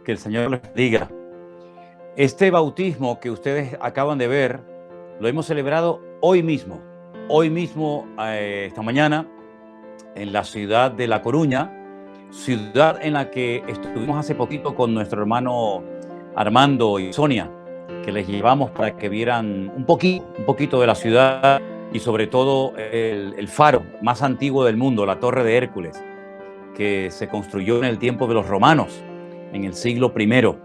Que el Señor les diga. Este bautismo que ustedes acaban de ver, lo hemos celebrado hoy mismo, esta mañana, en la ciudad de La Coruña, ciudad en la que estuvimos hace poquito con nuestro hermano Armando y Sonia, que les llevamos para que vieran un poquito de la ciudad y sobre todo el faro más antiguo del mundo, la Torre de Hércules, que se construyó en el tiempo de los romanos, en el siglo I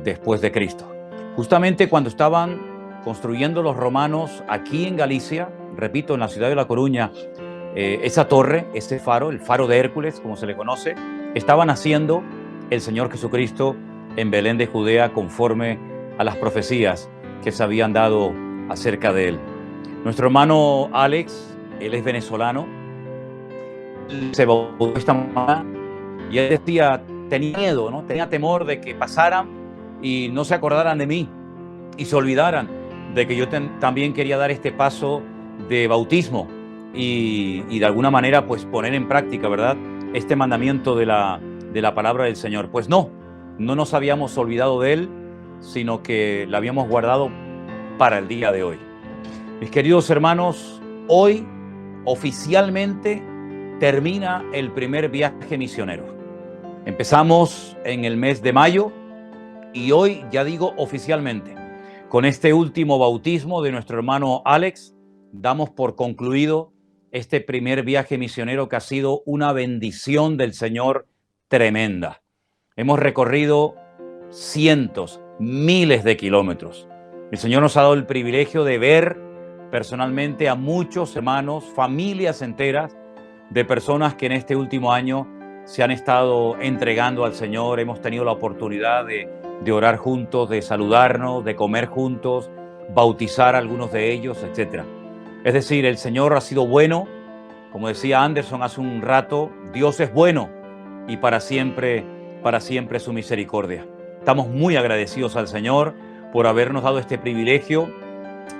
después de Cristo. Justamente cuando estaban construyendo los romanos aquí en Galicia, repito, en la ciudad de La Coruña, esa torre, ese faro, el faro de Hércules, como se le conoce, estaba naciendo el Señor Jesucristo en Belén de Judea conforme a las profecías que se habían dado acerca de él. Nuestro hermano Alex, él es venezolano, se bautizó esta mañana y él decía, tenía miedo, ¿no? Tenía temor de que pasaran y no se acordaran de mí y se olvidaran de que yo también quería dar este paso de bautismo y de alguna manera pues poner en práctica, ¿verdad?, este mandamiento de la palabra del Señor. Pues no nos habíamos olvidado de él, sino que la habíamos guardado para el día de hoy. Mis queridos hermanos, hoy oficialmente termina el primer viaje misionero. Empezamos en el mes de mayo y hoy, ya digo oficialmente, con este último bautismo de nuestro hermano Alex, damos por concluido este primer viaje misionero que ha sido una bendición del Señor tremenda. Hemos recorrido cientos, miles de kilómetros. El Señor nos ha dado el privilegio de ver personalmente a muchos hermanos, familias enteras de personas que en este último año se han estado entregando al Señor. Hemos tenido la oportunidad de orar juntos, de saludarnos, de comer juntos, bautizar a algunos de ellos, etc. Es decir, el Señor ha sido bueno. Como decía Anderson hace un rato, Dios es bueno y para siempre su misericordia. Estamos muy agradecidos al Señor por habernos dado este privilegio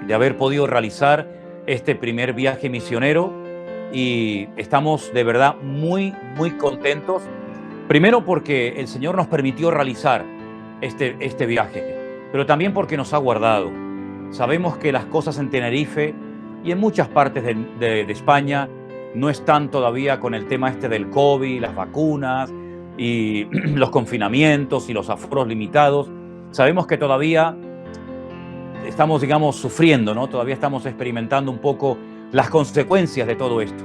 de haber podido realizar este primer viaje misionero y estamos de verdad muy contentos. Primero porque el Señor nos permitió realizar este viaje, pero también porque nos ha guardado. Sabemos que las cosas en Tenerife y en muchas partes de España no están todavía con el tema del COVID, las vacunas y los confinamientos y los aforos limitados. Sabemos que todavía estamos, digamos, sufriendo, ¿no? Todavía estamos experimentando un poco las consecuencias de todo esto.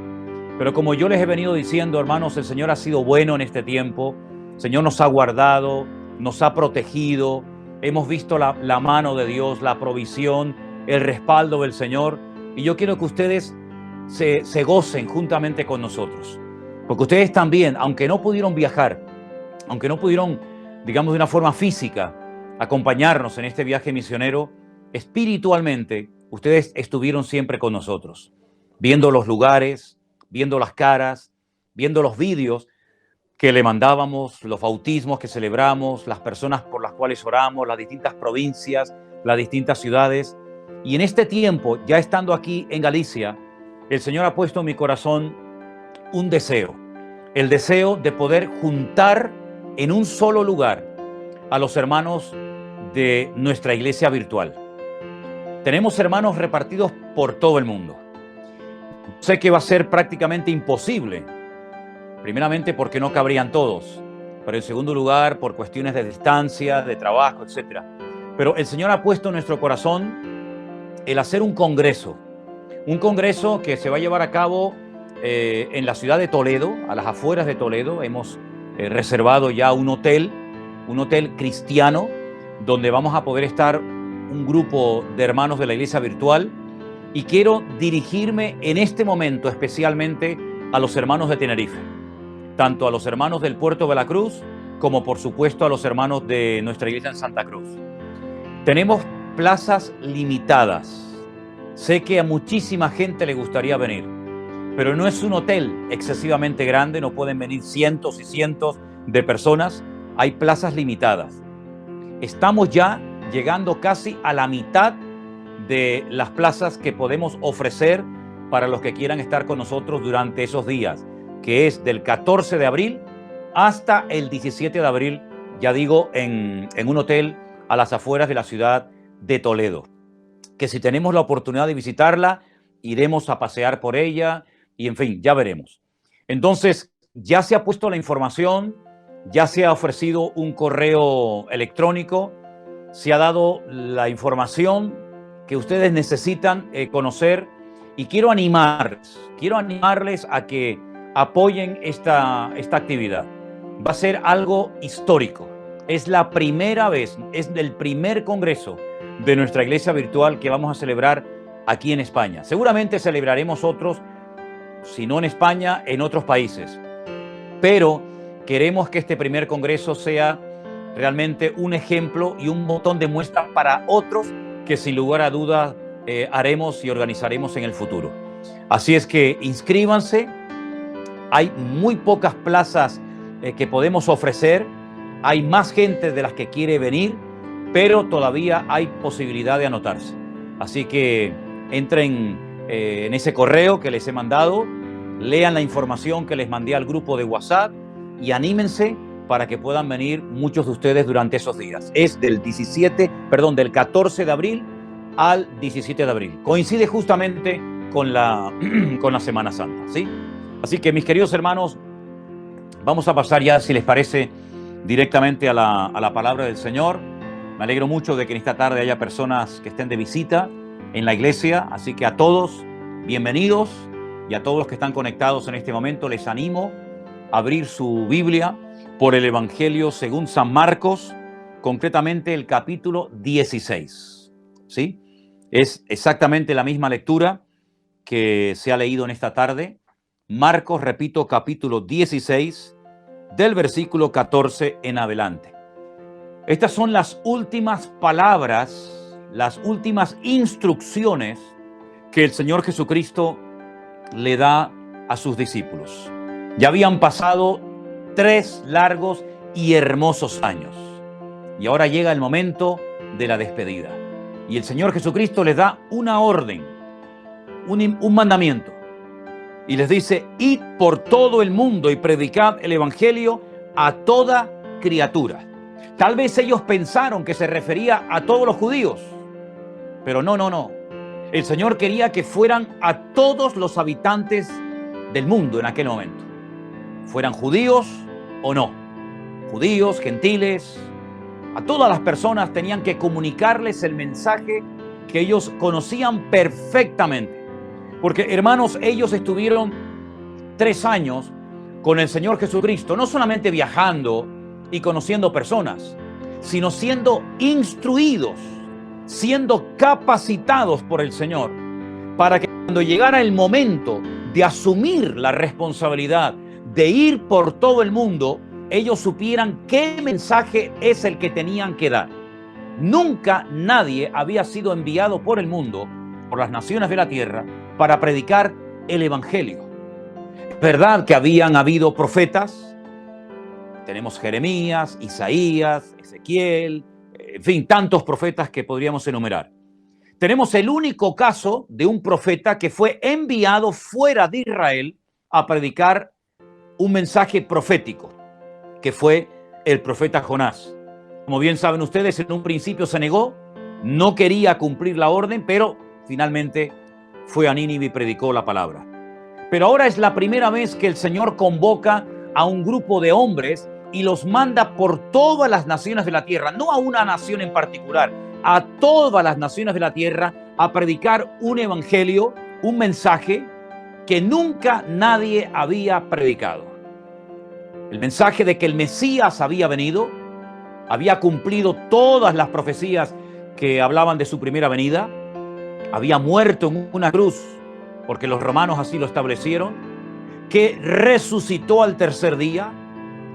Pero como yo les he venido diciendo, hermanos, el Señor ha sido bueno en este tiempo. El Señor nos ha guardado, nos ha protegido. Hemos visto la mano de Dios, la provisión, el respaldo del Señor. Y yo quiero que ustedes se gocen juntamente con nosotros. Porque ustedes también, aunque no pudieron viajar, aunque no pudieron, digamos, de una forma física, acompañarnos en este viaje misionero, espiritualmente, ustedes estuvieron siempre con nosotros, viendo los lugares, viendo las caras, viendo los vídeos que le mandábamos, los bautismos que celebramos, las personas por las cuales oramos, las distintas provincias, las distintas ciudades. Y en este tiempo, ya estando aquí en Galicia, el Señor ha puesto en mi corazón un deseo, el deseo de poder juntar en un solo lugar a los hermanos de nuestra iglesia virtual. Tenemos hermanos repartidos por todo el mundo. Sé que va a ser prácticamente imposible, primeramente porque no cabrían todos, pero en segundo lugar por cuestiones de distancia, de trabajo, etc. Pero el Señor ha puesto en nuestro corazón el hacer un congreso que se va a llevar a cabo en la ciudad de Toledo, a las afueras de Toledo. Hemos reservado ya un hotel cristiano, donde vamos a poder estar un grupo de hermanos de la iglesia virtual, y quiero dirigirme en este momento especialmente a los hermanos de Tenerife, tanto a los hermanos del puerto de la Cruz como por supuesto a los hermanos de nuestra iglesia en Santa Cruz. Tenemos plazas limitadas. Sé que a muchísima gente le gustaría venir, pero no es un hotel excesivamente grande, no pueden venir cientos y cientos de personas, hay plazas limitadas. Estamos ya llegando casi a la mitad de las plazas que podemos ofrecer para los que quieran estar con nosotros durante esos días, que es del 14 de abril hasta el 17 de abril ya digo, en un hotel a las afueras de la ciudad de Toledo. Que si tenemos la oportunidad de visitarla, iremos a pasear por ella y en fin, ya veremos. Entonces, ya se ha puesto la información, ya se ha ofrecido un correo electrónico, se ha dado la información que ustedes necesitan conocer y quiero animarles a que apoyen esta actividad. Va a ser algo histórico. Es la primera vez, es el primer congreso de nuestra iglesia virtual que vamos a celebrar aquí en España. Seguramente celebraremos otros, si no en España, en otros países. Pero queremos que este primer congreso sea realmente un ejemplo y un botón de muestra para otros que sin lugar a dudas haremos y organizaremos en el futuro. Así es que inscríbanse. Hay muy pocas plazas que podemos ofrecer. Hay más gente de las que quiere venir, pero todavía hay posibilidad de anotarse. Así que entren en ese correo que les he mandado, lean la información que les mandé al grupo de WhatsApp y anímense para que puedan venir muchos de ustedes durante esos días. Es del 14 de abril al 17 de abril. Coincide justamente con la Semana Santa, ¿sí? Así que, mis queridos hermanos, vamos a pasar ya, si les parece, directamente a la palabra del Señor. Me alegro mucho de que en esta tarde haya personas que estén de visita en la iglesia, así que a todos, bienvenidos, y a todos los que están conectados en este momento, les animo a abrir su Biblia por el Evangelio según San Marcos, concretamente el capítulo 16, ¿sí? Es exactamente la misma lectura que se ha leído en esta tarde. Marcos, repito, capítulo 16, del versículo 14 en adelante. Estas son las últimas palabras, las últimas instrucciones que el Señor Jesucristo le da a sus discípulos. Ya habían pasado 3 largos y hermosos años. Y ahora llega el momento de la despedida. Y el Señor Jesucristo les da una orden, un mandamiento. Y les dice: id por todo el mundo y predicad el evangelio a toda criatura. Tal vez ellos pensaron que se refería a todos los judíos, pero no. El Señor quería que fueran a todos los habitantes del mundo en aquel momento, fueran judíos o no, judíos, gentiles, a todas las personas tenían que comunicarles el mensaje que ellos conocían perfectamente. Porque, hermanos, ellos estuvieron 3 años con el Señor Jesucristo, no solamente viajando y conociendo personas, sino siendo instruidos, siendo capacitados por el Señor, para que cuando llegara el momento de asumir la responsabilidad de ir por todo el mundo, ellos supieran qué mensaje es el que tenían que dar. Nunca nadie había sido enviado por el mundo, por las naciones de la tierra, para predicar el evangelio. Es verdad que habían habido profetas. Tenemos Jeremías, Isaías, Ezequiel, en fin, tantos profetas que podríamos enumerar. Tenemos el único caso de un profeta que fue enviado fuera de Israel a predicar un mensaje profético, que fue el profeta Jonás. Como bien saben ustedes, en un principio se negó, no quería cumplir la orden, pero finalmente fue a Nínive y predicó la palabra. Pero ahora es la primera vez que el Señor convoca a un grupo de hombres y los manda por todas las naciones de la tierra, no a una nación en particular, a todas las naciones de la tierra, a predicar un evangelio, un mensaje que nunca nadie había predicado. El mensaje de que el Mesías había venido, había cumplido todas las profecías que hablaban de su primera venida, había muerto en una cruz, porque los romanos así lo establecieron, que resucitó al tercer día,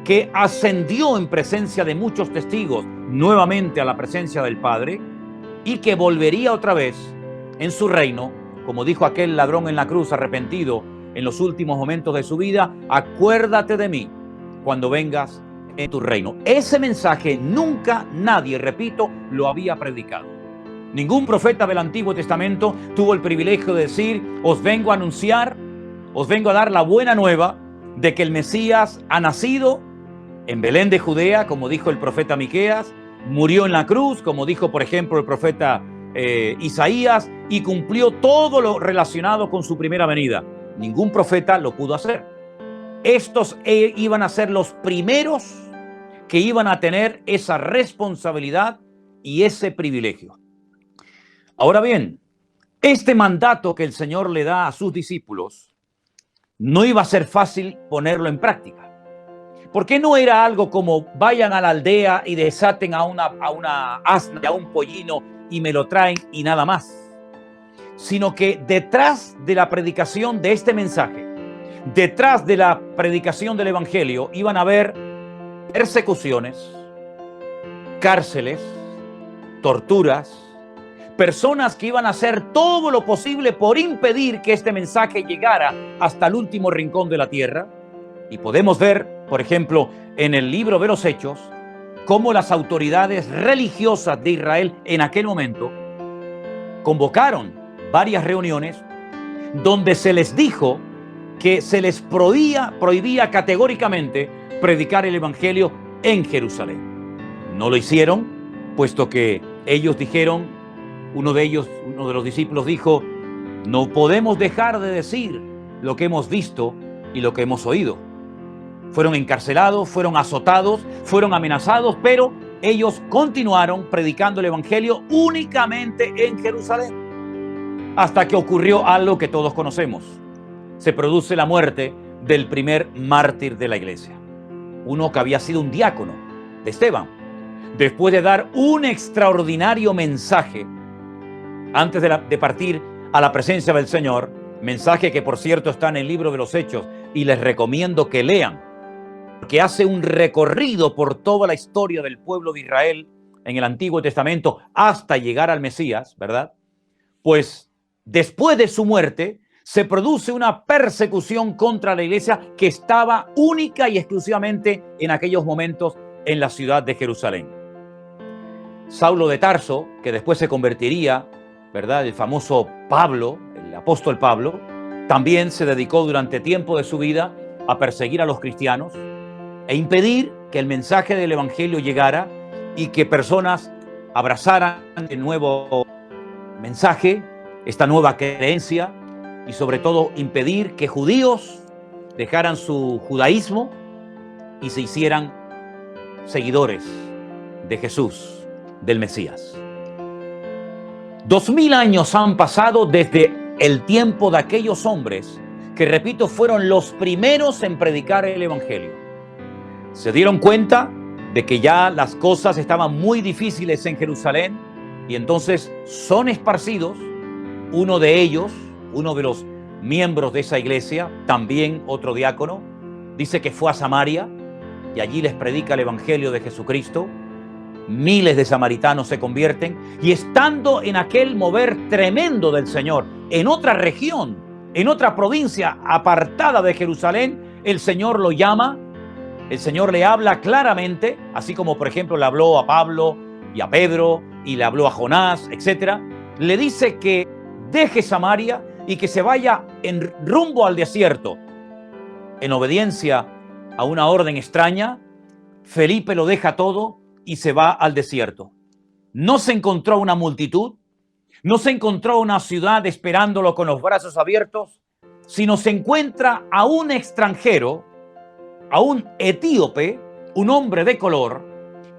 que ascendió en presencia de muchos testigos nuevamente a la presencia del Padre y que volvería otra vez en su reino, como dijo aquel ladrón en la cruz arrepentido en los últimos momentos de su vida: acuérdate de mí cuando vengas en tu reino. Ese mensaje nunca nadie, repito, lo había predicado. Ningún profeta del Antiguo Testamento tuvo el privilegio de decir: os vengo a anunciar, os vengo a dar la buena nueva de que el Mesías ha nacido en Belén de Judea, como dijo el profeta Miqueas, murió en la cruz, como dijo, por ejemplo, el profeta Isaías, y cumplió todo lo relacionado con su primera venida. Ningún profeta lo pudo hacer. Estos iban a ser los primeros que iban a tener esa responsabilidad y ese privilegio. Ahora bien, este mandato que el Señor le da a sus discípulos no iba a ser fácil ponerlo en práctica. Porque no era algo como vayan a la aldea y desaten a una asna, a un pollino y me lo traen y nada más. Sino que detrás de la predicación de este mensaje, detrás de la predicación del Evangelio, iban a haber persecuciones, cárceles, torturas, personas que iban a hacer todo lo posible por impedir que este mensaje llegara hasta el último rincón de la tierra. Y podemos ver, por ejemplo, en el libro de los Hechos, cómo las autoridades religiosas de Israel en aquel momento convocaron varias reuniones donde se les dijo que se les prohibía categóricamente predicar el Evangelio en Jerusalén. No lo hicieron, puesto que ellos dijeron, uno de los discípulos dijo, no podemos dejar de decir lo que hemos visto y lo que hemos oído. Fueron encarcelados, fueron azotados, fueron amenazados, pero ellos continuaron predicando el Evangelio únicamente en Jerusalén. Hasta que ocurrió algo que todos conocemos. Se produce la muerte del primer mártir de la iglesia. Uno que había sido un diácono de Esteban. Después de dar un extraordinario mensaje, antes de partir a la presencia del Señor, mensaje que por cierto está en el libro de los Hechos y les recomiendo que lean, porque hace un recorrido por toda la historia del pueblo de Israel en el Antiguo Testamento hasta llegar al Mesías, ¿verdad? Pues después de su muerte se produce una persecución contra la iglesia que estaba única y exclusivamente en aquellos momentos en la ciudad de Jerusalén. Saulo de Tarso, que después se convertiría, ¿verdad?, el famoso Pablo, el apóstol Pablo, también se dedicó durante tiempo de su vida a perseguir a los cristianos e impedir que el mensaje del Evangelio llegara y que personas abrazaran el nuevo mensaje, esta nueva creencia, y sobre todo impedir que judíos dejaran su judaísmo y se hicieran seguidores de Jesús, del Mesías. 2000 años han pasado desde el tiempo de aquellos hombres que, repito, fueron los primeros en predicar el Evangelio. Se dieron cuenta de que ya las cosas estaban muy difíciles en Jerusalén y entonces son esparcidos. Uno de ellos, uno de los miembros de esa iglesia, también otro diácono, dice que fue a Samaria y allí les predica el Evangelio de Jesucristo. Miles de samaritanos se convierten y estando en aquel mover tremendo del Señor, en otra región, en otra provincia apartada de Jerusalén, el Señor lo llama, el Señor le habla claramente, así como por ejemplo le habló a Pablo y a Pedro y le habló a Jonás, etc. Le dice que deje Samaria y que se vaya en rumbo al desierto. En obediencia a una orden extraña, Felipe lo deja todo y se va al desierto. No se encontró una multitud, no se encontró una ciudad esperándolo con los brazos abiertos, sino se encuentra a un extranjero, a un etíope, un hombre de color,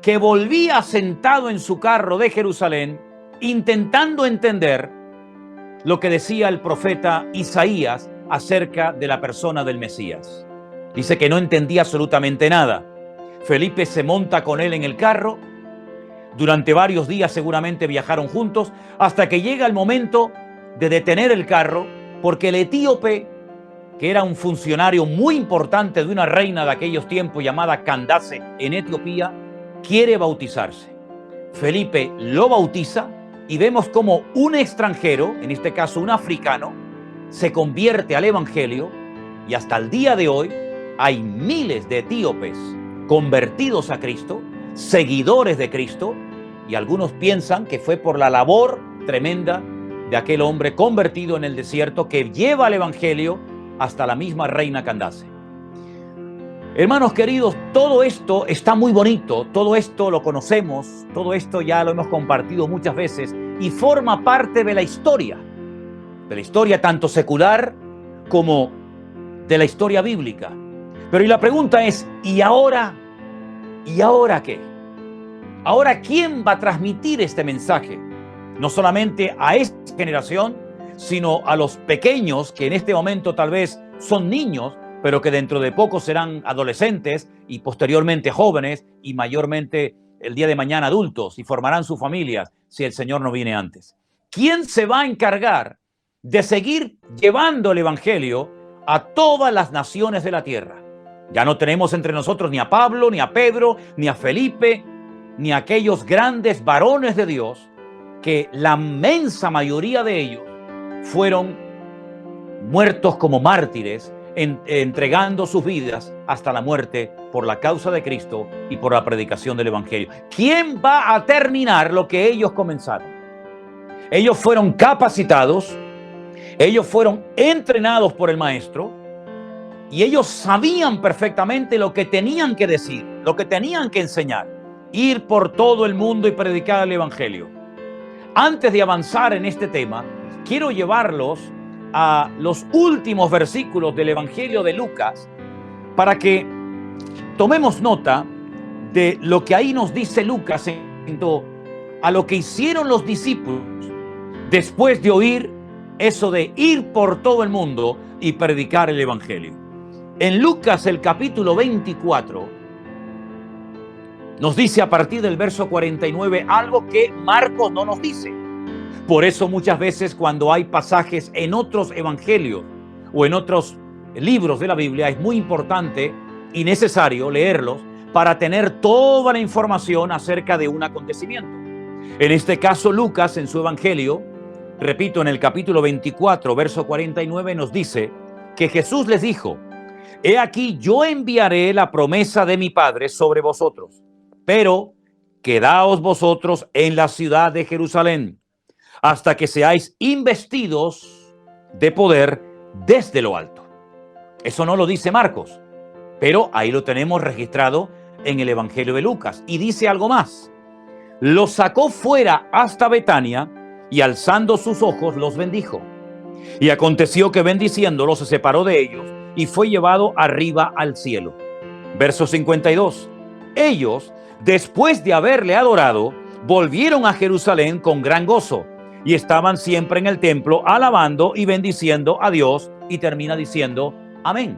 que volvía sentado en su carro de Jerusalén, intentando entender lo que decía el profeta Isaías acerca de la persona del Mesías. Dice que no entendía absolutamente nada. Felipe se monta con él en el carro. Durante varios días seguramente viajaron juntos hasta que llega el momento de detener el carro porque el etíope, que era un funcionario muy importante de una reina de aquellos tiempos llamada Candace en Etiopía, quiere bautizarse. Felipe lo bautiza y vemos cómo un extranjero, en este caso un africano, se convierte al Evangelio y hasta el día de hoy hay miles de etíopes convertidos a Cristo, seguidores de Cristo, y algunos piensan que fue por la labor tremenda de aquel hombre convertido en el desierto que lleva el Evangelio hasta la misma reina Candace. Hermanos queridos, todo esto está muy bonito, todo esto lo conocemos, todo esto ya lo hemos compartido muchas veces y forma parte de la historia tanto secular como de la historia bíblica. Pero y la pregunta es, ¿y ahora? ¿Y ahora qué? Ahora, ¿quién va a transmitir este mensaje? No solamente a esta generación, sino a los pequeños que en este momento tal vez son niños, pero que dentro de poco serán adolescentes y posteriormente jóvenes y mayormente el día de mañana adultos y formarán sus familias si el Señor no viene antes. ¿Quién se va a encargar de seguir llevando el evangelio a todas las naciones de la tierra? Ya no tenemos entre nosotros ni a Pablo, ni a Pedro, ni a Felipe, ni a aquellos grandes varones de Dios que la inmensa mayoría de ellos fueron muertos como mártires, entregando sus vidas hasta la muerte por la causa de Cristo y por la predicación del evangelio. ¿Quién va a terminar lo que ellos comenzaron? Ellos fueron capacitados, ellos fueron entrenados por el maestro y ellos sabían perfectamente lo que tenían que decir, lo que tenían que enseñar, ir por todo el mundo y predicar el evangelio. Antes de avanzar en este tema, quiero llevarlos a los últimos versículos del Evangelio de Lucas para que tomemos nota de lo que ahí nos dice Lucas en cuanto a lo que hicieron los discípulos después de oír eso de ir por todo el mundo y predicar el Evangelio. En Lucas, el capítulo 24, nos dice a partir del verso 49 algo que Marcos no nos dice. Por eso muchas veces cuando hay pasajes en otros evangelios o en otros libros de la Biblia es muy importante y necesario leerlos para tener toda la información acerca de un acontecimiento. En este caso Lucas en su evangelio, repito, en el capítulo 24, verso 49 nos dice que Jesús les dijo: he aquí yo enviaré la promesa de mi Padre sobre vosotros, pero quedaos vosotros en la ciudad de Jerusalén hasta que seáis investidos de poder desde lo alto. Eso no lo dice Marcos, pero ahí lo tenemos registrado en el Evangelio de Lucas. Y dice algo más: los sacó fuera hasta Betania y alzando sus ojos los bendijo. Y aconteció que bendiciéndolos se separó de ellos y fue llevado arriba al cielo. Verso 52. Ellos, después de haberle adorado, volvieron a Jerusalén con gran gozo y estaban siempre en el templo alabando y bendiciendo a Dios, y termina diciendo amén.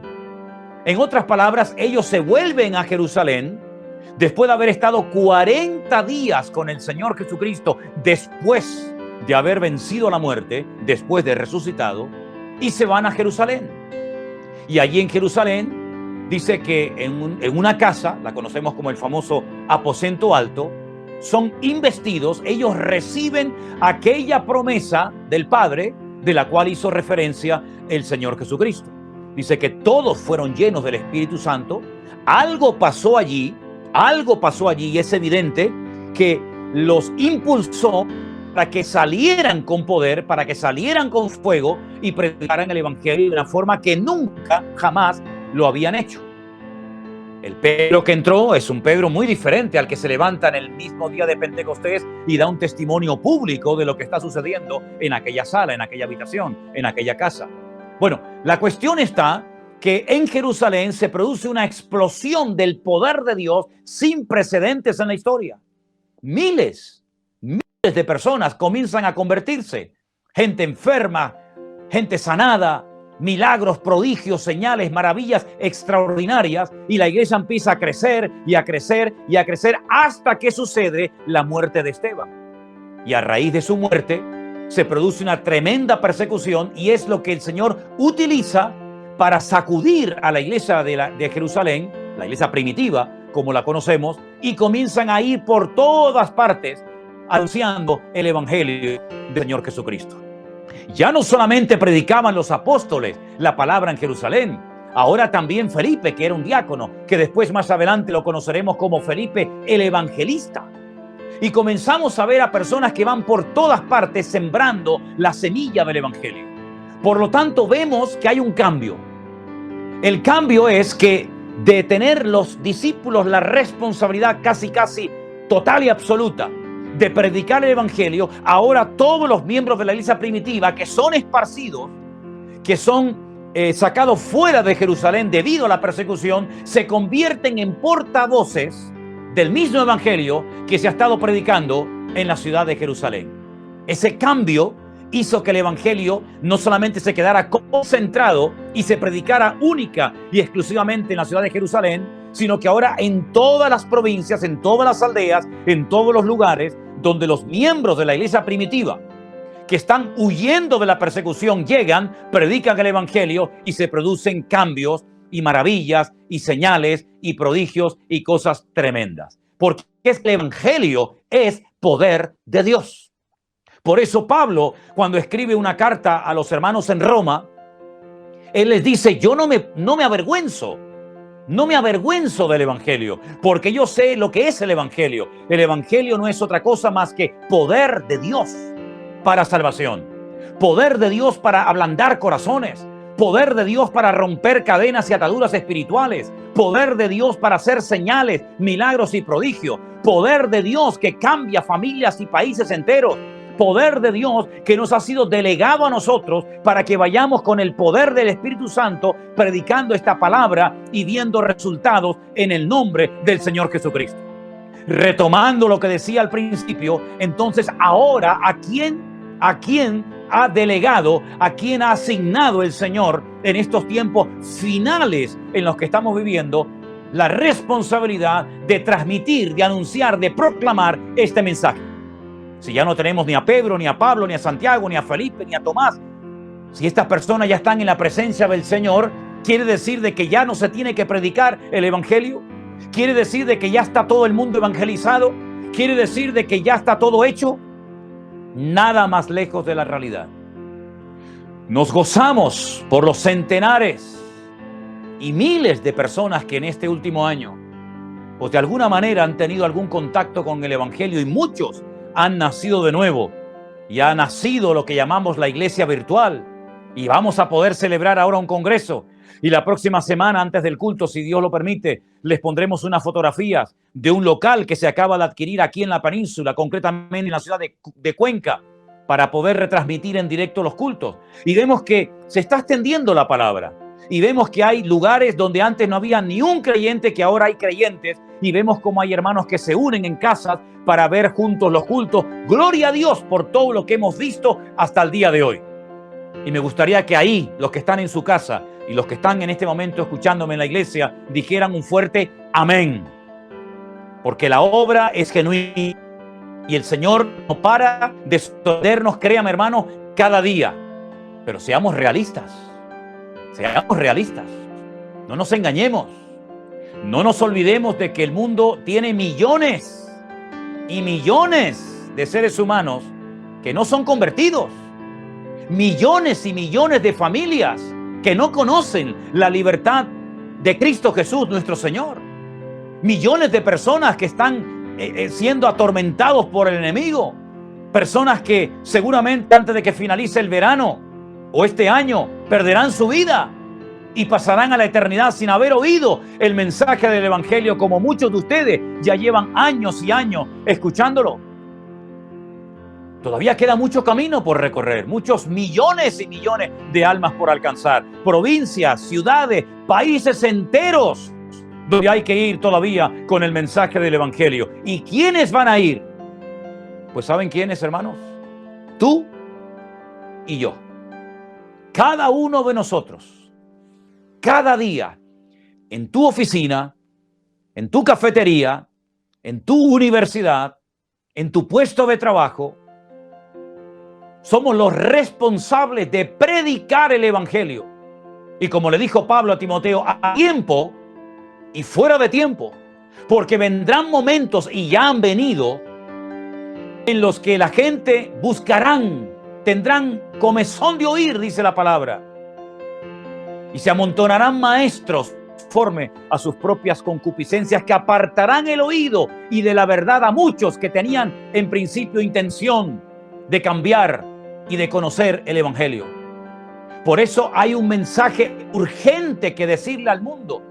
En otras palabras, ellos se vuelven a Jerusalén después de haber estado 40 días con el Señor Jesucristo, después de haber vencido la muerte, después de resucitado, y se van a Jerusalén. Y allí en Jerusalén dice que en una casa, la conocemos como el famoso aposento alto, son investidos, ellos reciben aquella promesa del Padre de la cual hizo referencia el Señor Jesucristo. Dice que todos fueron llenos del Espíritu Santo. Algo pasó allí y es evidente que los impulsó para que salieran con poder, para que salieran con fuego y predicaran el Evangelio de una forma que nunca, jamás lo habían hecho. El Pedro que entró es un Pedro muy diferente al que se levanta en el mismo día de Pentecostés y da un testimonio público de lo que está sucediendo en aquella sala, en aquella habitación, en aquella casa. Bueno, la cuestión está que en Jerusalén se produce una explosión del poder de Dios sin precedentes en la historia. Miles de personas comienzan a convertirse, gente enferma, gente sanada, milagros, prodigios, señales, maravillas extraordinarias, y la iglesia empieza a crecer y a crecer y a crecer hasta que sucede la muerte de Esteban. Y a raíz de su muerte se produce una tremenda persecución, y es lo que el Señor utiliza para sacudir a la iglesia de Jerusalén, la iglesia primitiva como la conocemos, y comienzan a ir por todas partes anunciando el evangelio del Señor Jesucristo. Ya no solamente predicaban los apóstoles la palabra en Jerusalén, ahora también Felipe, que era un diácono, que después más adelante lo conoceremos como Felipe el evangelista. Y comenzamos a ver a personas que van por todas partes sembrando la semilla del evangelio. Por lo tanto, vemos que hay un cambio. El cambio es que de tener los discípulos la responsabilidad casi total y absoluta de predicar el evangelio, ahora todos los miembros de la iglesia primitiva que son esparcidos, que son sacados fuera de Jerusalén debido a la persecución, se convierten en portavoces del mismo evangelio que se ha estado predicando en la ciudad de Jerusalén. Ese cambio hizo que el evangelio no solamente se quedara concentrado y se predicara única y exclusivamente en la ciudad de Jerusalén, sino que ahora en todas las provincias, en todas las aldeas, en todos los lugares donde los miembros de la iglesia primitiva que están huyendo de la persecución llegan, predican el evangelio y se producen cambios y maravillas y señales y prodigios y cosas tremendas. Porque el evangelio es poder de Dios. Por eso Pablo, cuando escribe una carta a los hermanos en Roma, él les dice: yo no me avergüenzo. No me avergüenzo del evangelio, porque yo sé lo que es el evangelio. El evangelio no es otra cosa más que poder de Dios para salvación, poder de Dios para ablandar corazones, poder de Dios para romper cadenas y ataduras espirituales, poder de Dios para hacer señales, milagros y prodigios, poder de Dios que cambia familias y países enteros, poder de Dios que nos ha sido delegado a nosotros para que vayamos con el poder del Espíritu Santo predicando esta palabra y viendo resultados en el nombre del Señor Jesucristo. Retomando lo que decía al principio, entonces ahora ¿a quién ha delegado, a quién ha asignado el Señor en estos tiempos finales en los que estamos viviendo la responsabilidad de transmitir, de anunciar, de proclamar este mensaje? Si ya no tenemos ni a Pedro, ni a Pablo, ni a Santiago, ni a Felipe, ni a Tomás, si estas personas ya están en la presencia del Señor, ¿quiere decir de que ya no se tiene que predicar el evangelio? ¿Quiere decir de que ya está todo el mundo evangelizado? ¿Quiere decir de que ya está todo hecho? Nada más lejos de la realidad. Nos gozamos por los centenares y miles de personas que en este último año, pues de alguna manera han tenido algún contacto con el evangelio, y muchos han nacido de nuevo y ha nacido lo que llamamos la iglesia virtual, y vamos a poder celebrar ahora un congreso, y la próxima semana antes del culto, si Dios lo permite, les pondremos unas fotografías de un local que se acaba de adquirir aquí en la península, concretamente en la ciudad de Cuenca, para poder retransmitir en directo los cultos. Y vemos que se está extendiendo la palabra, y vemos que hay lugares donde antes no había ni un creyente, que ahora hay creyentes, y vemos cómo hay hermanos que se unen en casas para ver juntos los cultos. Gloria a Dios por todo lo que hemos visto hasta el día de hoy. Y me gustaría que ahí, los que están en su casa y los que están en este momento escuchándome en la iglesia, dijeran un fuerte amén. Porque la obra es genuina y el Señor no para de sorprendernos, créame hermano, cada día. Pero seamos realistas. Seamos realistas. No nos engañemos. No nos olvidemos de que el mundo tiene millones y millones de seres humanos que no son convertidos. Millones y millones de familias que no conocen la libertad de Cristo Jesús, nuestro Señor. Millones de personas que están siendo atormentados por el enemigo. Personas que seguramente antes de que finalice el verano o este año perderán su vida y pasarán a la eternidad sin haber oído el mensaje del evangelio, como muchos de ustedes ya llevan años y años escuchándolo. Todavía queda mucho camino por recorrer, muchos millones y millones de almas por alcanzar, provincias, ciudades, países enteros donde hay que ir todavía con el mensaje del evangelio. ¿Y quiénes van a ir? Pues ¿saben quiénes, hermanos? Tú y yo. Cada uno de nosotros. Cada día, en tu oficina, en tu cafetería, en tu universidad, en tu puesto de trabajo, somos los responsables de predicar el evangelio. Y como le dijo Pablo a Timoteo, a tiempo y fuera de tiempo, porque vendrán momentos, y ya han venido, en los que la gente buscarán, tendrán comezón de oír, dice la palabra, y se amontonarán maestros conforme a sus propias concupiscencias, que apartarán el oído y de la verdad a muchos que tenían en principio intención de cambiar y de conocer el evangelio. Por eso hay un mensaje urgente que decirle al mundo.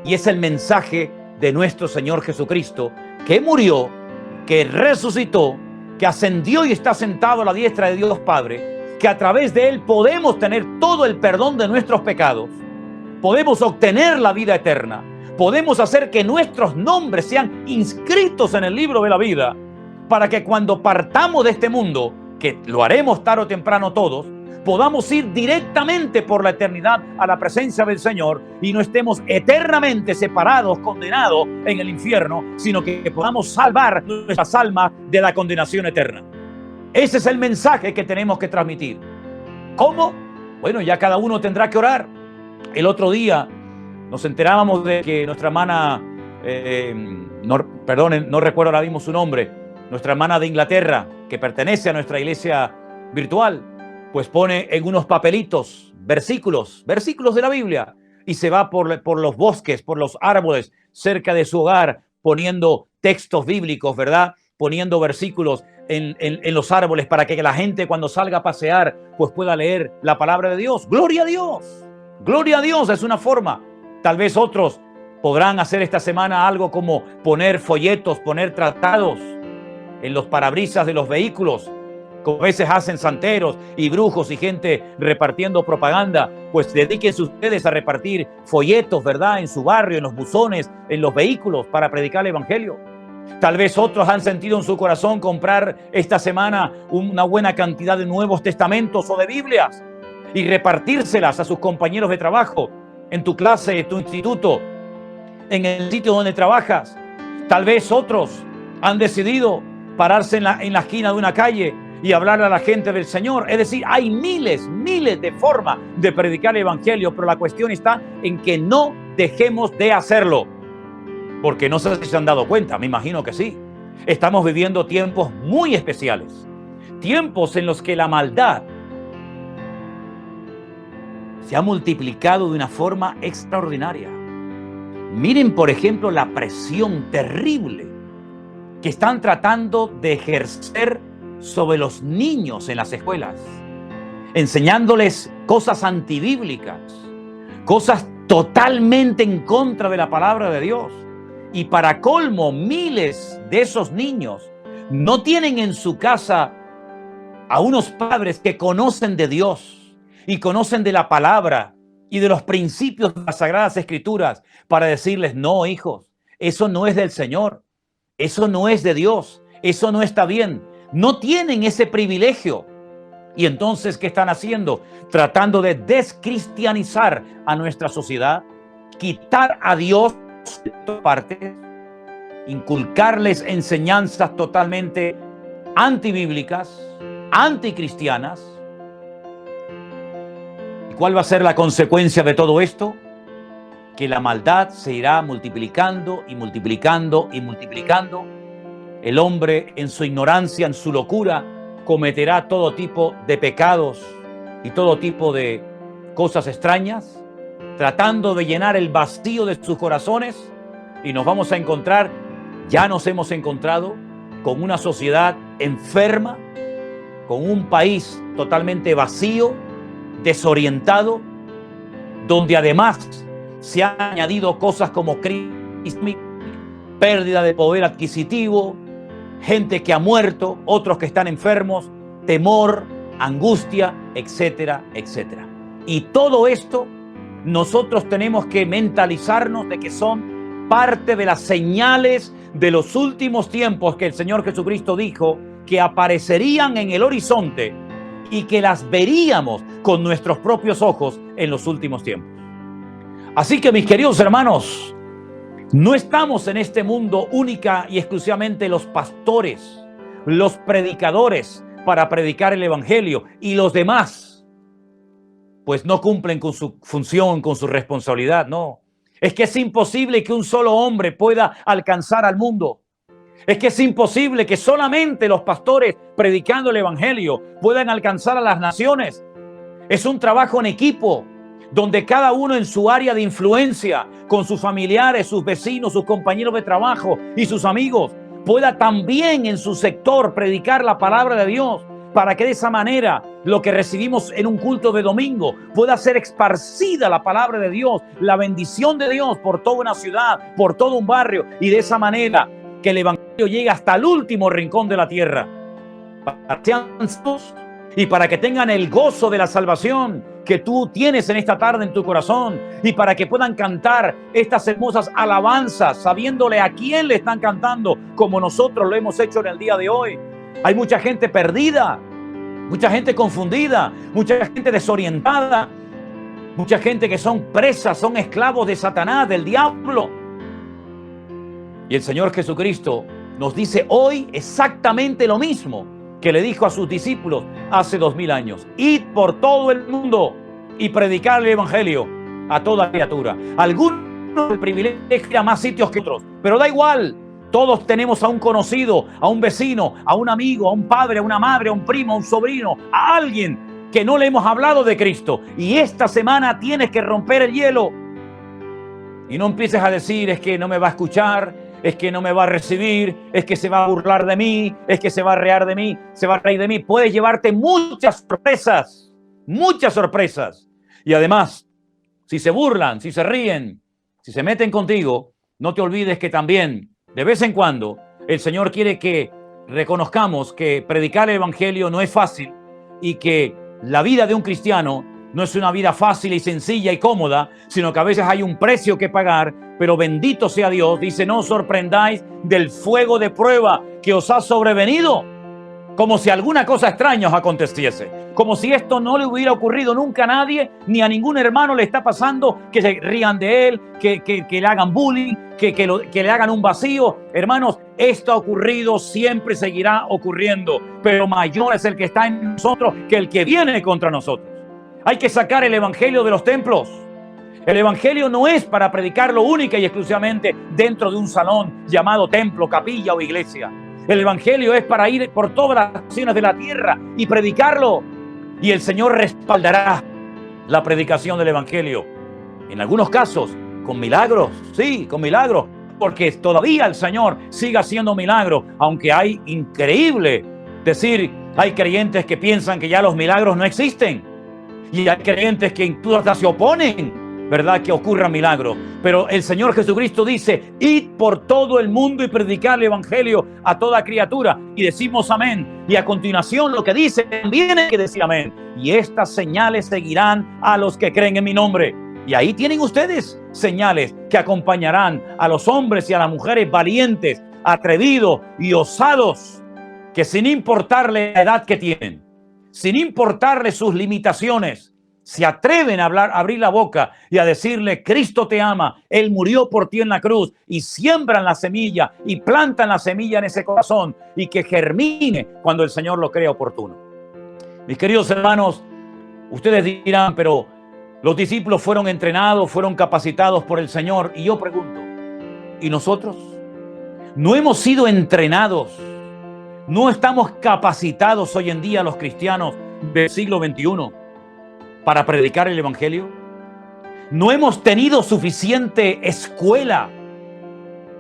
Y es el mensaje de nuestro Señor Jesucristo, que murió, que resucitó, que ascendió y está sentado a la diestra de Dios Padre, que a través de Él podemos tener todo el perdón de nuestros pecados, podemos obtener la vida eterna, podemos hacer que nuestros nombres sean inscritos en el libro de la vida, para que cuando partamos de este mundo, que lo haremos tarde o temprano todos, podamos ir directamente por la eternidad a la presencia del Señor y no estemos eternamente separados, condenados en el infierno, sino que podamos salvar nuestras almas de la condenación eterna. Ese es el mensaje que tenemos que transmitir. ¿Cómo? Bueno, ya cada uno tendrá que orar. El otro día nos enterábamos de que nuestra hermana, no recuerdo ahora mismo su nombre, nuestra hermana de Inglaterra, que pertenece a nuestra iglesia virtual, pues pone en unos papelitos versículos de la Biblia y se va por los bosques, por los árboles cerca de su hogar, poniendo textos bíblicos, ¿verdad? Poniendo versículos en los árboles para que la gente cuando salga a pasear pues pueda leer la palabra de Dios. ¡Gloria a Dios! ¡Gloria a Dios! Es una forma. Tal vez otros podrán hacer esta semana algo como poner folletos, poner tratados en los parabrisas de los vehículos, como a veces hacen santeros y brujos y gente repartiendo propaganda. Pues dedíquense ustedes a repartir folletos, ¿verdad? En su barrio, en los buzones, en los vehículos para predicar el evangelio. Tal vez otros han sentido en su corazón comprar esta semana una buena cantidad de Nuevos Testamentos o de Biblias y repartírselas a sus compañeros de trabajo, en tu clase, en tu instituto, en el sitio donde trabajas. Tal vez otros han decidido pararse en la esquina de una calle y hablarle a la gente del Señor. Es decir, hay miles de formas de predicar el evangelio, pero la cuestión está en que no dejemos de hacerlo. Porque no sé si se han dado cuenta, me imagino que sí. Estamos viviendo tiempos muy especiales, tiempos en los que la maldad se ha multiplicado de una forma extraordinaria. Miren, por ejemplo, la presión terrible que están tratando de ejercer sobre los niños en las escuelas, enseñándoles cosas antibíblicas, cosas totalmente en contra de la palabra de Dios. Y para colmo, miles de esos niños no tienen en su casa a unos padres que conocen de Dios y conocen de la palabra y de los principios de las Sagradas Escrituras para decirles: no, hijos, eso no es del Señor, eso no es de Dios, eso no está bien. No tienen ese privilegio. Y entonces, ¿qué están haciendo? Tratando de descristianizar a nuestra sociedad, quitar a Dios de todas partes, inculcarles enseñanzas totalmente antibíblicas, anticristianas. ¿Y cuál va a ser la consecuencia de todo esto? Que la maldad se irá multiplicando y multiplicando y multiplicando. El hombre, en su ignorancia, en su locura, cometerá todo tipo de pecados y todo tipo de cosas extrañas, tratando de llenar el vacío de sus corazones, y nos vamos a encontrar, ya nos hemos encontrado, con una sociedad enferma, con un país totalmente vacío, desorientado, donde además se han añadido cosas como crisis, pérdida de poder adquisitivo, gente que ha muerto, otros que están enfermos, temor, angustia, etcétera, etcétera. Y todo esto nosotros tenemos que mentalizarnos de que son parte de las señales de los últimos tiempos que el Señor Jesucristo dijo que aparecerían en el horizonte y que las veríamos con nuestros propios ojos en los últimos tiempos. Así que, mis queridos hermanos, no estamos en este mundo única y exclusivamente los pastores, los predicadores para predicar el evangelio, y los demás pues no cumplen con su función, con su responsabilidad. No, es que es imposible que un solo hombre pueda alcanzar al mundo. Es que es imposible que solamente los pastores predicando el evangelio puedan alcanzar a las naciones. Es un trabajo en equipo, donde cada uno en su área de influencia, con sus familiares, sus vecinos, sus compañeros de trabajo y sus amigos, pueda también en su sector predicar la palabra de Dios, para que de esa manera lo que recibimos en un culto de domingo, pueda ser esparcida la palabra de Dios, la bendición de Dios por toda una ciudad, por todo un barrio, y de esa manera que el evangelio llegue hasta el último rincón de la tierra, para que sean santos y para que tengan el gozo de la salvación que tú tienes en esta tarde en tu corazón, y para que puedan cantar estas hermosas alabanzas sabiéndole a quién le están cantando, como nosotros lo hemos hecho en el día de hoy. Hay mucha gente perdida, mucha gente confundida, mucha gente desorientada, mucha gente que son presas, son esclavos de Satanás, del diablo. Y el Señor Jesucristo nos dice hoy exactamente lo mismo que le dijo a sus discípulos hace 2000 años. Id por todo el mundo y predicar el evangelio a toda criatura. Algunos el privilegio de ir a más sitios que otros, pero da igual. Todos tenemos a un conocido, a un vecino, a un amigo, a un padre, a una madre, a un primo, a un sobrino, a alguien que no le hemos hablado de Cristo. Y esta semana tienes que romper el hielo. Y no empieces a decir, es que no me va a escuchar, es que no me va a recibir, es que se va a burlar de mí, es que se va a reír de mí, se va a reír de mí. Puedes llevarte muchas sorpresas. Y además, si se burlan, si se ríen, si se meten contigo, no te olvides que también, de vez en cuando, el Señor quiere que reconozcamos que predicar el evangelio no es fácil y que la vida de un cristiano no es una vida fácil y sencilla y cómoda, sino que a veces hay un precio que pagar, pero bendito sea Dios. Dice, no os sorprendáis del fuego de prueba que os ha sobrevenido, como si alguna cosa extraña os aconteciese, como si esto no le hubiera ocurrido nunca a nadie, ni a ningún hermano le está pasando, que se rían de él, que le hagan bullying, que le hagan un vacío. Hermanos, esto ha ocurrido, siempre seguirá ocurriendo, pero mayor es el que está en nosotros que el que viene contra nosotros. Hay que sacar el evangelio de los templos. El evangelio no es para predicarlo única y exclusivamente dentro de un salón llamado templo, capilla o iglesia. El evangelio es para ir por todas las naciones de la tierra y predicarlo. Y el Señor respaldará la predicación del evangelio. En algunos casos, con milagros, sí, con milagros, porque todavía el Señor sigue haciendo milagros, aunque hay increíble decir, hay creyentes que piensan que ya los milagros no existen. Y hay creyentes que incluso hasta se oponen, ¿verdad?, que ocurran milagros. Pero el Señor Jesucristo dice, id por todo el mundo y predicar el evangelio a toda criatura. Y decimos amén. Y a continuación lo que dice, también hay que decir amén. Y estas señales seguirán a los que creen en mi nombre. Y ahí tienen ustedes señales que acompañarán a los hombres y a las mujeres valientes, atrevidos y osados, que sin importarle la edad que tienen, sin importarle sus limitaciones, se atreven a hablar, a abrir la boca y a decirle, Cristo te ama, Él murió por ti en la cruz, y siembran la semilla y plantan la semilla en ese corazón y que germine cuando el Señor lo crea oportuno. Mis queridos hermanos, ustedes dirán, pero los discípulos fueron entrenados, fueron capacitados por el Señor, y yo pregunto, ¿y nosotros? ¿No hemos sido entrenados? ¿No estamos capacitados hoy en día los cristianos del siglo XXI para predicar el evangelio? ¿No hemos tenido suficiente escuela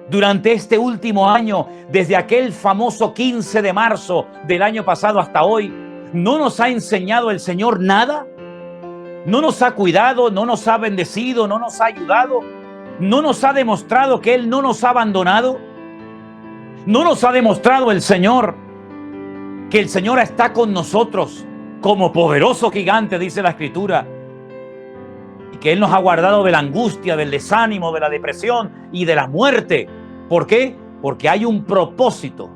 durante este último año, desde aquel famoso 15 de marzo del año pasado hasta hoy? ¿No nos ha enseñado el Señor nada? ¿No nos ha cuidado, no nos ha bendecido, no nos ha ayudado? ¿No nos ha demostrado que Él no nos ha abandonado? ¿No nos ha demostrado el Señor que el Señor está con nosotros como poderoso gigante, dice la Escritura, y que Él nos ha guardado de la angustia, del desánimo, de la depresión y de la muerte? ¿Por qué? Porque hay un propósito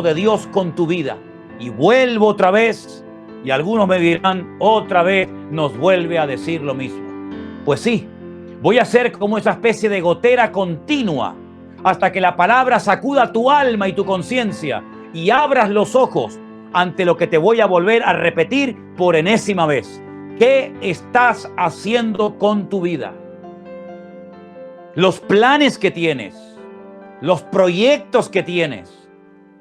de Dios con tu vida. Y vuelvo otra vez, y algunos me dirán, otra vez nos vuelve a decir lo mismo. Pues sí, voy a ser como esa especie de gotera continua hasta que la palabra sacuda tu alma y tu conciencia y abras los ojos ante lo que te voy a volver a repetir por enésima vez. ¿Qué estás haciendo con tu vida? Los planes que tienes, los proyectos que tienes,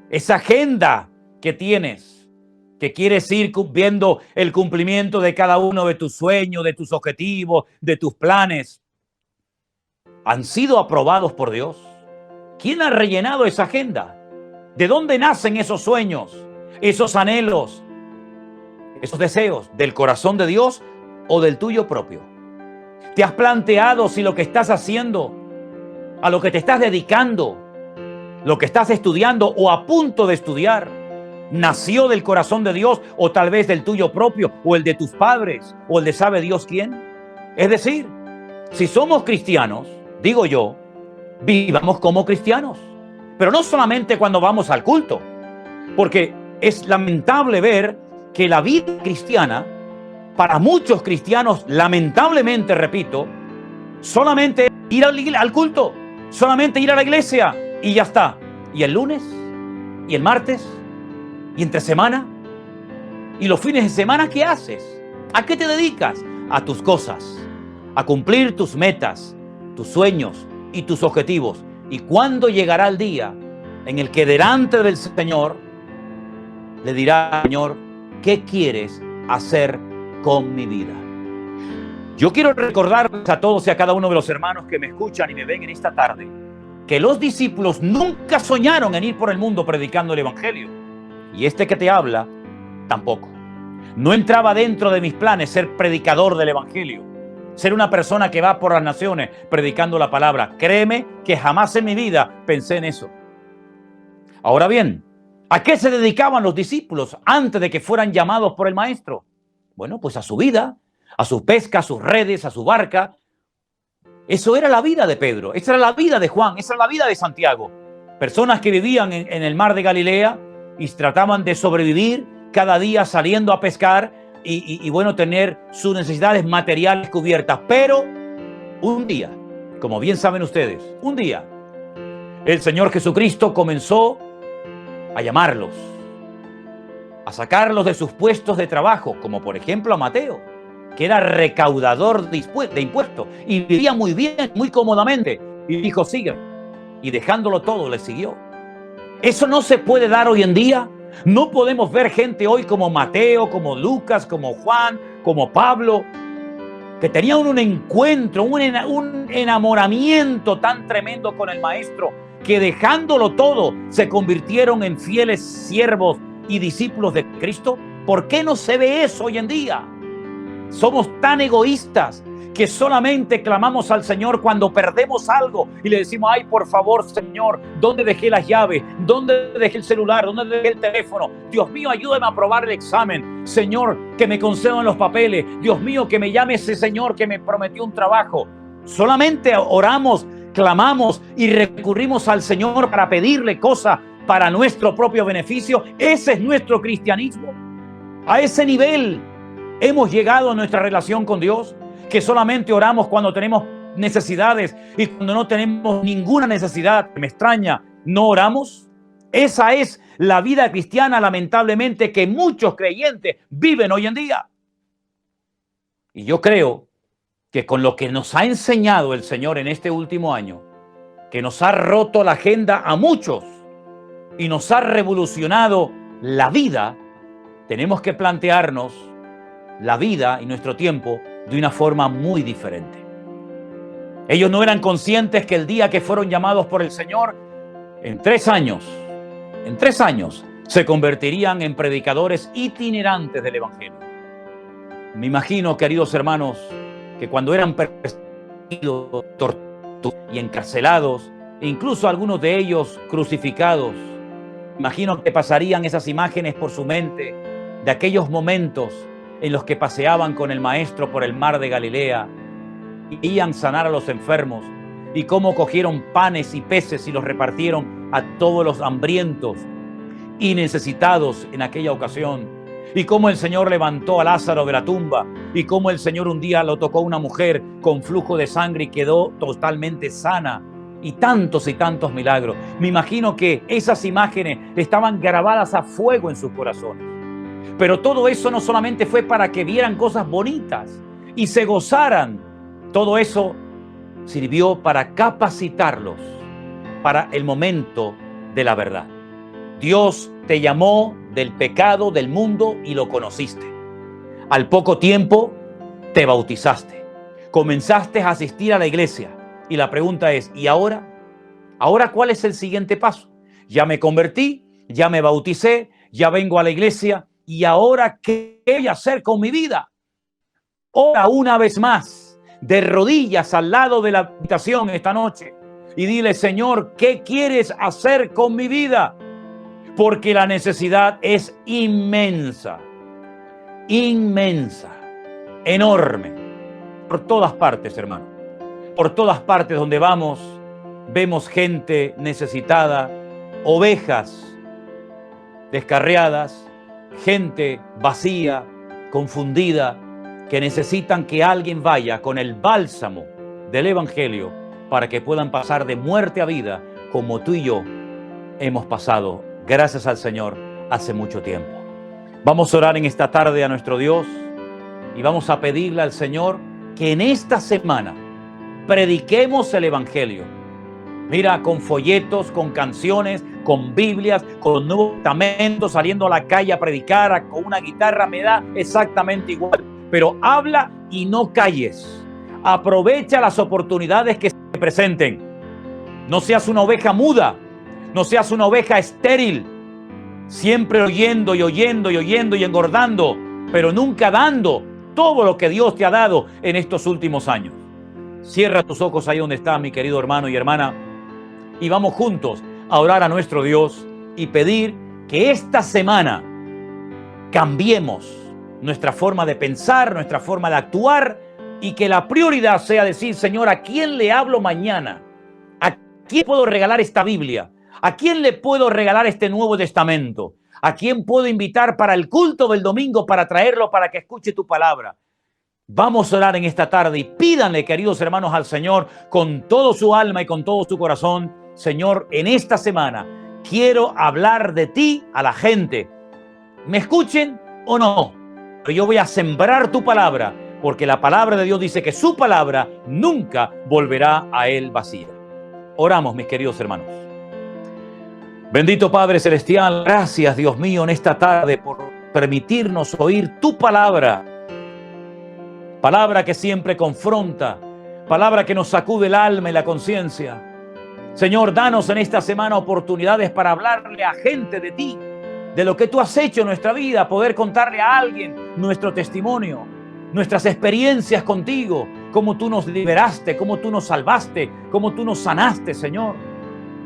esa agenda que tienes, que quieres ir viendo el cumplimiento de cada uno de tus sueños, de tus objetivos, de tus planes, ¿han sido aprobados por Dios? ¿Quién ha rellenado esa agenda? ¿De dónde nacen esos sueños, esos anhelos, esos deseos del corazón de Dios o del tuyo propio? ¿Te has planteado si lo que estás haciendo, a lo que te estás dedicando, lo que estás estudiando o a punto de estudiar, nació del corazón de Dios o tal vez del tuyo propio o el de tus padres o el de sabe Dios quién? Es decir, si somos cristianos, digo yo, vivamos como cristianos, pero no solamente cuando vamos al culto, porque es lamentable ver que la vida cristiana, para muchos cristianos, lamentablemente, repito, solamente ir al culto, solamente ir a la iglesia y ya está. ¿Y el lunes? ¿Y el martes? ¿Y entre semana? ¿Y los fines de semana qué haces? ¿A qué te dedicas? A tus cosas, a cumplir tus metas, tus sueños y tus objetivos. ¿Y cuándo llegará el día en el que delante del Señor le dirá, Señor, ¿qué quieres hacer con mi vida? Yo quiero recordarles a todos y a cada uno de los hermanos que me escuchan y me ven en esta tarde, que los discípulos nunca soñaron en ir por el mundo predicando el evangelio. Y este que te habla, tampoco. No entraba dentro de mis planes ser predicador del evangelio, ser una persona que va por las naciones predicando la palabra. Créeme que jamás en mi vida pensé en eso. Ahora bien, ¿a qué se dedicaban los discípulos antes de que fueran llamados por el maestro? Bueno, pues a su vida, a su pesca, a sus redes, a su barca. Eso era la vida de Pedro, esa era la vida de Juan, esa era la vida de Santiago. Personas que vivían en el mar de Galilea y trataban de sobrevivir cada día saliendo a pescar y bueno, tener sus necesidades materiales cubiertas. Pero un día, como bien saben ustedes, un día el Señor Jesucristo comenzó a llamarlos, a sacarlos de sus puestos de trabajo, como por ejemplo a Mateo, que era recaudador de impuestos y vivía muy bien, muy cómodamente, y dijo, sígueme, y dejándolo todo, le siguió. Eso no se puede dar hoy en día. No podemos ver gente hoy como Mateo, como Lucas, como Juan, como Pablo, que tenían un encuentro, un enamoramiento tan tremendo con el Maestro, que dejándolo todo se convirtieron en fieles siervos y discípulos de Cristo. ¿Por qué no se ve eso hoy en día? Somos tan egoístas que solamente clamamos al Señor cuando perdemos algo y le decimos, ay, por favor, Señor, ¿dónde dejé las llaves? ¿Dónde dejé el celular? ¿Dónde dejé el teléfono? Dios mío, ayúdame a aprobar el examen. Señor, que me concedan los papeles. Dios mío, que me llame ese Señor que me prometió un trabajo. Solamente oramos, clamamos y recurrimos al Señor para pedirle cosas para nuestro propio beneficio. Ese es nuestro cristianismo. A ese nivel hemos llegado a nuestra relación con Dios, que solamente oramos cuando tenemos necesidades y cuando no tenemos ninguna necesidad. Me extraña, ¿no oramos? Esa es la vida cristiana, lamentablemente, que muchos creyentes viven hoy en día. Y yo creo que con lo que nos ha enseñado el Señor en este último año, que nos ha roto la agenda a muchos y nos ha revolucionado la vida, tenemos que plantearnos la vida y nuestro tiempo de una forma muy diferente. Ellos no eran conscientes que el día que fueron llamados por el Señor, en 3 años, se convertirían en predicadores itinerantes del Evangelio. Me imagino, queridos hermanos, que cuando eran perseguidos, torturados y encarcelados, e incluso algunos de ellos crucificados, imagino que pasarían esas imágenes por su mente de aquellos momentos en los que paseaban con el Maestro por el mar de Galilea, y iban sanar a los enfermos, y cómo cogieron panes y peces y los repartieron a todos los hambrientos y necesitados en aquella ocasión, y cómo el Señor levantó a Lázaro de la tumba, y cómo el Señor un día lo tocó una mujer con flujo de sangre y quedó totalmente sana, y tantos milagros. Me imagino que esas imágenes estaban grabadas a fuego en sus corazones. Pero todo eso no solamente fue para que vieran cosas bonitas y se gozaran. Todo eso sirvió para capacitarlos para el momento de la verdad. Dios te llamó del pecado del mundo y lo conociste. Al poco tiempo te bautizaste. Comenzaste a asistir a la iglesia. Y la pregunta es, ¿y ahora? ¿Ahora cuál es el siguiente paso? Ya me convertí, ya me bauticé, ya vengo a la iglesia. ¿y ahora qué voy a hacer con mi vida? Ora una vez más, de rodillas al lado de la habitación esta noche, y dile: Señor, ¿qué quieres hacer con mi vida? Porque la necesidad es inmensa, inmensa, enorme, por todas partes, hermano. Por todas partes donde vamos, vemos gente necesitada, ovejas descarriadas, gente vacía, confundida, que necesitan que alguien vaya con el bálsamo del Evangelio para que puedan pasar de muerte a vida, como tú y yo hemos pasado, gracias al Señor, hace mucho tiempo. Vamos a orar en esta tarde a nuestro Dios y vamos a pedirle al Señor que en esta semana prediquemos el Evangelio. Mira, con folletos, con canciones, con Biblias, con Nuevo Testamento, saliendo a la calle a predicar, con una guitarra, me da exactamente igual. Pero habla y no calles. Aprovecha las oportunidades que se presenten. No seas una oveja muda, no seas una oveja estéril, siempre oyendo y oyendo y oyendo y engordando, pero nunca dando todo lo que Dios te ha dado en estos últimos años. Cierra tus ojos ahí donde estás, mi querido hermano y hermana, y vamos juntos a orar a nuestro Dios y pedir que esta semana cambiemos nuestra forma de pensar, nuestra forma de actuar, y que la prioridad sea decir: Señor, ¿a quién le hablo mañana? ¿A quién puedo regalar esta Biblia? ¿A quién le puedo regalar este Nuevo Testamento? ¿A quién puedo invitar para el culto del domingo para traerlo para que escuche tu palabra? Vamos a orar en esta tarde y pídanle, queridos hermanos, al Señor con todo su alma y con todo su corazón: Señor, en esta semana quiero hablar de ti a la gente. ¿Me escuchen o no? Pero yo voy a sembrar tu palabra, porque la palabra de Dios dice que su palabra nunca volverá a él vacía. Oramos, mis queridos hermanos. Bendito Padre Celestial, gracias, Dios mío, en esta tarde por permitirnos oír tu palabra. Palabra que siempre confronta, palabra que nos sacude el alma y la conciencia. Señor, danos en esta semana oportunidades para hablarle a gente de ti, de lo que tú has hecho en nuestra vida, poder contarle a alguien nuestro testimonio, nuestras experiencias contigo, cómo tú nos liberaste, cómo tú nos salvaste, cómo tú nos sanaste, Señor.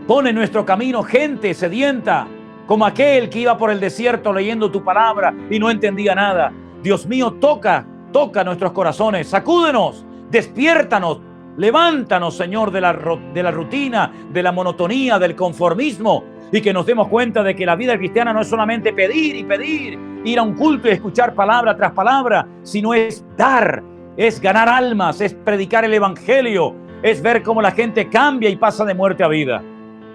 Pon en nuestro camino gente sedienta, como aquel que iba por el desierto leyendo tu palabra y no entendía nada. Dios mío, toca nuestros corazones, sacúdenos, despiértanos, levántanos, Señor, de la rutina, de la monotonía, del conformismo, y que nos demos cuenta de que la vida cristiana no es solamente pedir y pedir, ir a un culto y escuchar palabra tras palabra, sino es dar, es ganar almas, es predicar el Evangelio, es ver cómo la gente cambia y pasa de muerte a vida.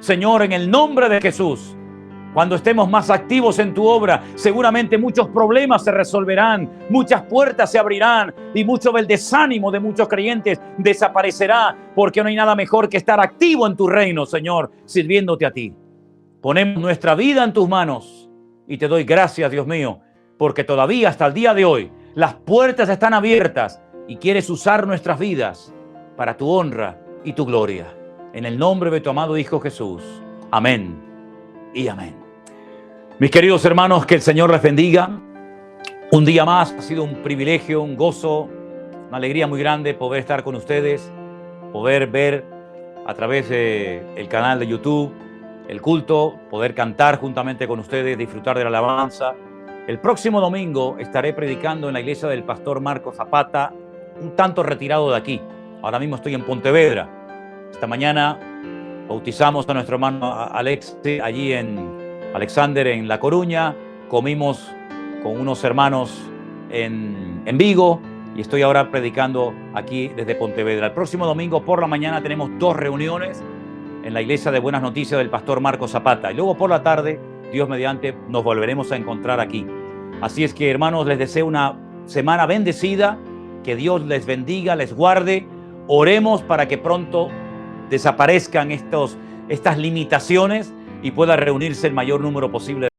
Señor, en el nombre de Jesús, cuando estemos más activos en tu obra, seguramente muchos problemas se resolverán, muchas puertas se abrirán y mucho del desánimo de muchos creyentes desaparecerá, porque no hay nada mejor que estar activo en tu reino, Señor, sirviéndote a ti. Ponemos nuestra vida en tus manos y te doy gracias, Dios mío, porque todavía hasta el día de hoy las puertas están abiertas y quieres usar nuestras vidas para tu honra y tu gloria. En el nombre de tu amado Hijo Jesús. Amén y amén. Mis queridos hermanos, que el Señor les bendiga. Un día más ha sido un privilegio, un gozo, una alegría muy grande poder estar con ustedes, poder ver a través del canal de YouTube el culto, poder cantar juntamente con ustedes, disfrutar de la alabanza. El próximo domingo estaré predicando en la iglesia del pastor Marco Zapata, un tanto retirado de aquí. Ahora mismo estoy en Pontevedra. Esta mañana bautizamos a nuestro hermano Alex allí en Alexander, en La Coruña. Comimos con unos hermanos en Vigo y estoy ahora predicando aquí desde Pontevedra. El próximo domingo por la mañana tenemos 2 reuniones en la iglesia de Buenas Noticias del pastor Marco Zapata. Y luego por la tarde, Dios mediante, nos volveremos a encontrar aquí. Así es que, hermanos, les deseo una semana bendecida. Que Dios les bendiga, les guarde. Oremos para que pronto desaparezcan estas limitaciones y pueda reunirse el mayor número posible.